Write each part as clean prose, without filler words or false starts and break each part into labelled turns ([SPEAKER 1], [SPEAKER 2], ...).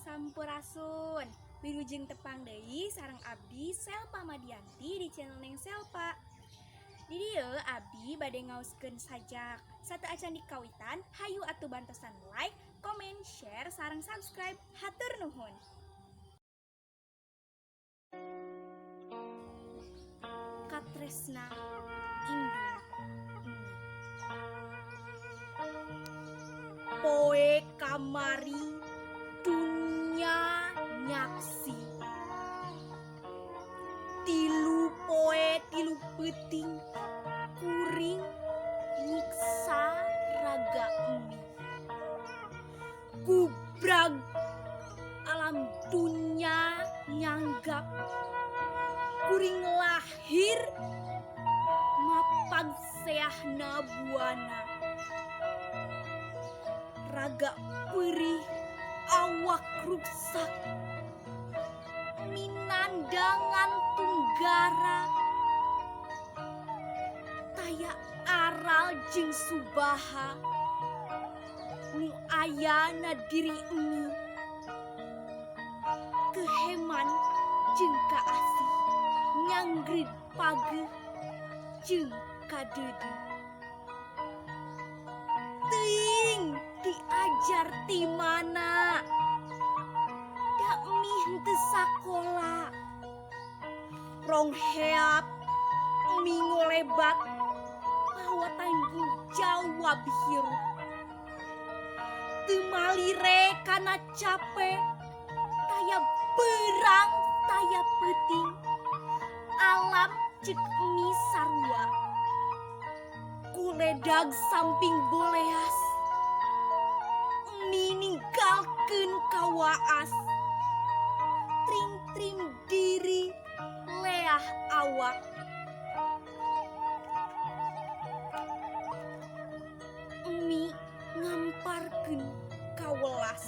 [SPEAKER 1] Sampurasun. Wilujeng tepang deui sareng abdi Selpa Madianti di channel Neng Selpa. Di dieu abdi bade ngaoskeun sajak. Satu acan dikawitan, hayu atuh bantosan like, komen, share, sareng subscribe. Hatur nuhun. Katresna Indung. Poe kamari dunya nyaksi, tilu poe tilu peuting kuring nyiksa raga emi. Gubrag alam dunya nyanggap kuring lahir mapag seahna buana. Raga perih awak ruksak minandangan tunggara taya aral jeung subaha nu ayana diri emi keheman jeung kaasih nyanggrid pageuh jeung kadeudeung. Teuing diajar ti mana da emih teu sakola rong heap emi ngolebat bahwa tanggung jawab hirup teu malire kana capek taya berang taya peuting alam ceuk emi sarua kuledag samping boleas emi ninggalkeun kawaas tring-tring diri leah awak emi ngamparkeun kawelas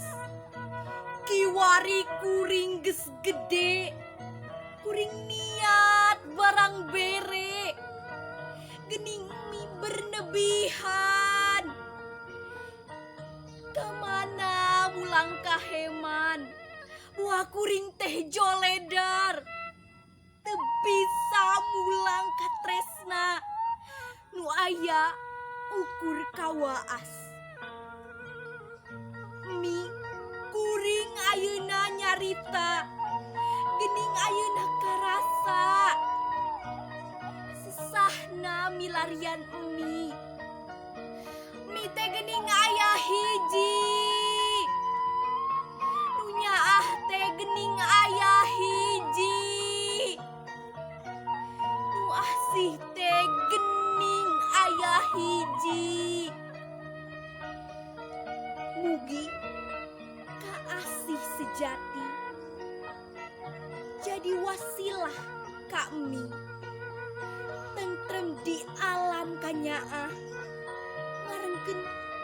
[SPEAKER 1] kiwari kuring geus gede kuring niat barang bere geuning emi bernebihan kamana mulang kaheman wah kuring teh joledar teu bisa mulang katresna nu aya ukur kawaas. Mi kuring ayeuna nyarita geuning ayeuna karasa sesahna milarian emi teh geuning aya hiji nu nyaah teh geuning aya hiji nu asih teh geuning aya hiji. Mugi kaasih sejati jadi wasilah ka emi tentrem di alam kanyaah ngarengkeun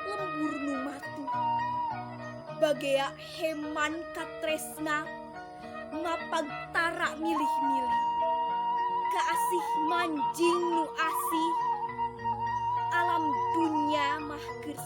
[SPEAKER 1] lembur nu matu bagea heman katresna mapagtara milih-milih kaasih manjing nu asih alam dunya mah keur